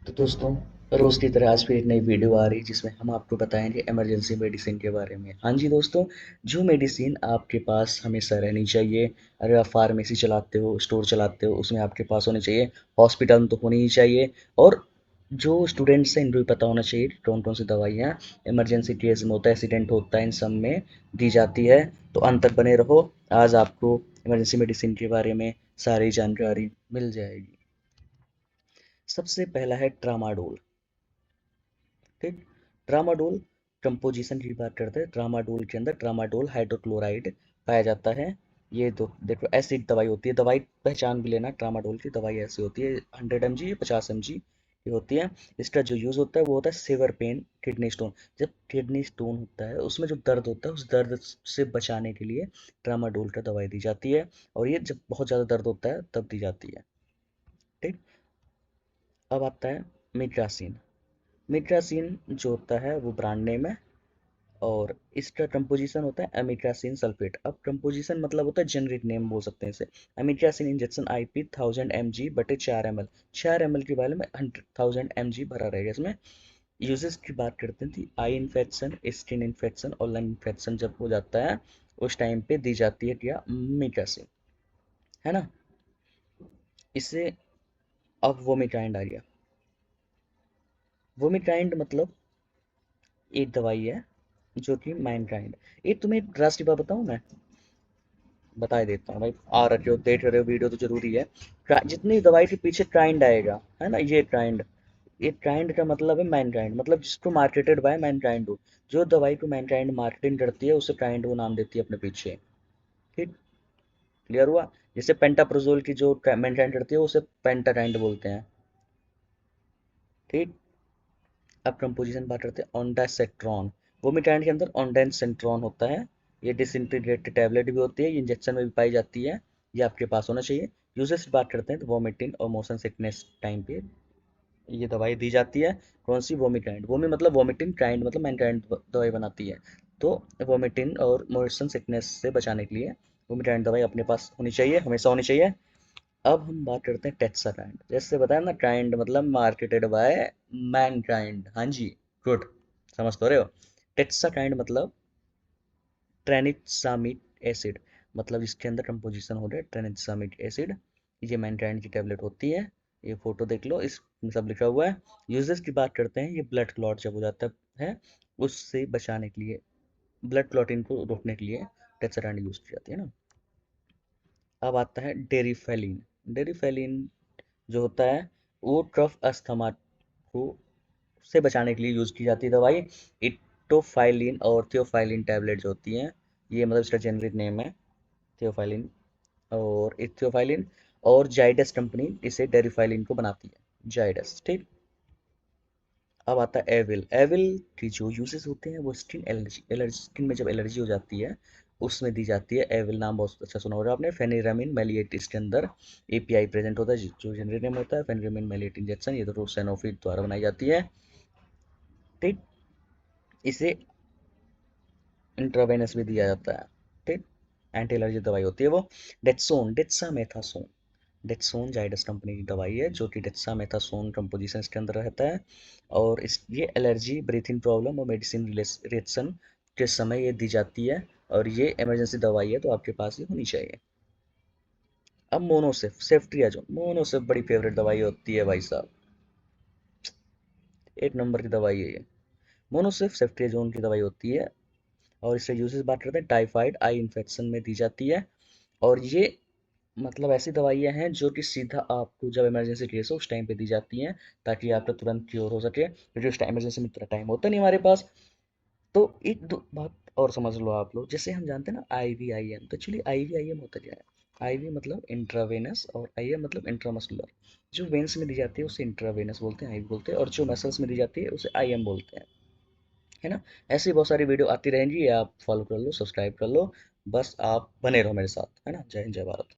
तो दोस्तों, रोज़ की तरह आज फिर एक नई वीडियो आ रही है जिसमें हम आपको बताएंगे इमरजेंसी मेडिसिन के बारे में। हाँ जी दोस्तों, जो मेडिसिन आपके पास हमेशा रहनी चाहिए। अगर आप फार्मेसी चलाते हो, स्टोर चलाते हो, उसमें आपके पास होनी चाहिए। हॉस्पिटल में तो होनी ही चाहिए। और जो स्टूडेंट्स हैं इनको भी पता होना चाहिए कि कौन कौन सी दवाइयाँ इमरजेंसी केस में होता है, एक्सीडेंट होता है, इन सब में दी जाती है। तो अंत तक बने रहो। आज आपको इमरजेंसी मेडिसिन के बारे में सारी जानकारी मिल जाएगी। सबसे पहला है ट्रामाडोल। ठीक। ट्रामाडोल कंपोजिशन की बात करते हैं। ट्रामाडोल के अंदर ट्रामाडोल हाइड्रोक्लोराइड पाया जाता है। ये तो देखो एसिड दवाई होती है। दवाई पहचान भी लेना, ट्रामाडोल की दवाई ऐसी होती है 100 mg 50 mg की होती है। इसका जो यूज़ होता है वो होता है सीवर पेन, किडनी स्टोन। जब किडनी स्टोन होता है उसमें जो दर्द होता है उस दर्द से बचाने के लिए ट्रामाडोल का दवाई दी जाती है। और ये जब बहुत ज़्यादा दर्द होता है तब दी जाती है। ठीक। अब आता है मिट्रासिन। मिट्रासिन जो होता है वो ब्रांड नेम है। और इसका कंपोजिशन होता है अमीट्रासिन सल्फेट। अब कंपोजिशन मतलब होता है जेनरिक नेम बोल सकते हैं इसे। अमीट्रासिन इंजेक्शन IP 1000 mg बटे 4 ml। 4 ml की वाले में 1000 mg भरा रहेगा इसमें। यूजेस की बात करते हैं तो आई इन्फेक्शन, स्किन इन्फेक्शन और लंग इन्फेक्शन जब हो जाता है उस टाइम पे दी जाती है क्या, मीट्रासिन, है ना। इससे अब वोमिकाइंड आ गया। वोमिकाइंड मतलब एक दवाई है जो कि मैनकाइंड। एक तुम्हें एक राष्ट्रीय बात बताऊं मैं, बता ही देता हूँ भाई। आ रखे हो, देख रहे हो वीडियो तो जरूरी है। जितनी दवाई के पीछे ट्राइंड आएगा, है ना, ये ट्राइंड का मतलब है मैनकाइंड, मतलब जिसको मार्केटेड बाय मैनकाइंड हो। जो दवाई को मैनकाइंड मार्केटिंग करती है उसे ट्राइंड वो नाम देती है अपने पीछे। ठीक। क्लियर हुआ। जैसे पेंटाप्रोजोल की जो मैनकाइंड करती है उसे पेंटाकाइंड बोलते हैं। ठीक। अब कंपोजिशन बात करते हैं ओंडासेट्रॉन। वोमिटाइड के अंदर ओंडासेट्रॉन होता है। ये डिसइंटीग्रेटेड टैबलेट भी होती है, ये इंजेक्शन में भी पाई जाती है। ये आपके पास होना चाहिए। यूजेस की बात करते हैं तो वोमिटिंग और मोशन सिकनेस टाइम पे ये दवाई दी जाती है। कौन सी, वोमिटाइड। वोमी मतलब वोमिटिंग, काइंड मतलब मैनकाइंड दवाई बनाती है। तो वोमिटिंग और मोशन सिकनेस से बचाने के लिए वोमिटाइड दवाई अपने पास होनी चाहिए, हमेशा होनी चाहिए। अब हम बात करते हैं टेट्राकाइंड। जैसे बताया ना, काइंड मतलब मार्केटेड बाय मैनकाइंड। हाँ जी, गुड, समझ तो रहे हो। टेट्राकाइंड मतलब ट्रेनिसामिड एसिड, मतलब इसके अंदर कंपोजिशन हो रहा है ट्रेनिसामिड एसिड। ये मैनकाइंड की टैबलेट होती है। ये फोटो देख लो, इसमें सब लिखा हुआ है। यूजेस की बात करते हैं, ये ब्लड क्लॉट जब हो जाता है उससे बचाने के लिए, ब्लड क्लॉटिंग को रोकने के लिए टेट्राकाइंड यूज की जाती है ना। अब आता है डेरिफेलिन। डेरिफेलिन जो होता है वो कफ अस्थमा को से बचाने के लिए यूज की जाती है दवाई। इटोफाइलिन और थियोफाइलिन टैबलेट जो होती हैं, ये मतलब इसका जेनरिक नेम है थियोफाइलिन और इथियोफाइलिन। और जाइडस कंपनी इसे डेरिफाइलिन को बनाती है, जाइडस। ठीक। अब आता है एविल। एविल की जो यूजेस होते हैं वो स्किन एलर्जी, स्किन में जब एलर्जी हो जाती है उसमें दी जाती है। एविल नाम बहुत अच्छा सुना होगा आपने। फेनिरामिन मेलिएट इसके अंदर API प्रेजेंट होता है जो जेनरिक नेम होता है फेनिरामिन मेलिएट इंजेक्शन। ये तो सैनोफी द्वारा बनाई जाती है। ठीक। इसे इंट्रावेनस भी दिया जाता है। ठीक। एंटी एलर्जी दवाई होती है वो। डेक्सोन, डेक्सामेथासोन। डेक्सोन जाइडस कंपनी की दवाई है जो कि डेक्सामेथासोन कंपोजिशन इसके अंदर रहता है। और इस ये एलर्जी, ब्रीथिंग प्रॉब्लम और मेडिसिन रिएक्शन के समय ये दी जाती है। और ये इमरजेंसी दवाई है तो आपके पास ये होनी चाहिए। अब मोनोसिफ, सेफ्ट्रियाजोन। मोनोसिफ बड़ी फेवरेट दवाई होती है भाई साहब, एक नंबर की दवाई है ये। मोनोसिफ सेफ्ट्रियाजोन की दवाई होती है। और इससे यूजेस बात करते हैं, टाइफाइड आई इन्फेक्शन में दी जाती है। और ये मतलब ऐसी दवाइयाँ हैं जो कि सीधा आपको जब इमरजेंसी केस हो उस टाइम पे दी जाती हैं ताकि आपका तुरंत क्योर हो सके, क्योंकि उस टाइम इमरजेंसी में इतना टाइम होता नहीं हमारे पास। तो एक दो बात और समझ लो आप लोग, जैसे हम जानते हैं ना IVIM, तो एक्चुअली IVIM होता क्या है। IV मतलब इंट्रावेनस और IM मतलब इंट्रामस्कुलर। जो वेन्स में दी जाती है उसे इंट्रावेनस बोलते हैं, IV बोलते हैं। और जो मसल्स में दी जाती है उसे IM बोलते हैं, है ना। ऐसी बहुत सारी वीडियो आती रहेंगी, आप फॉलो कर लो, सब्सक्राइब कर लो। बस आप बने रहो मेरे साथ, है ना। जय हिंद, जय भारत।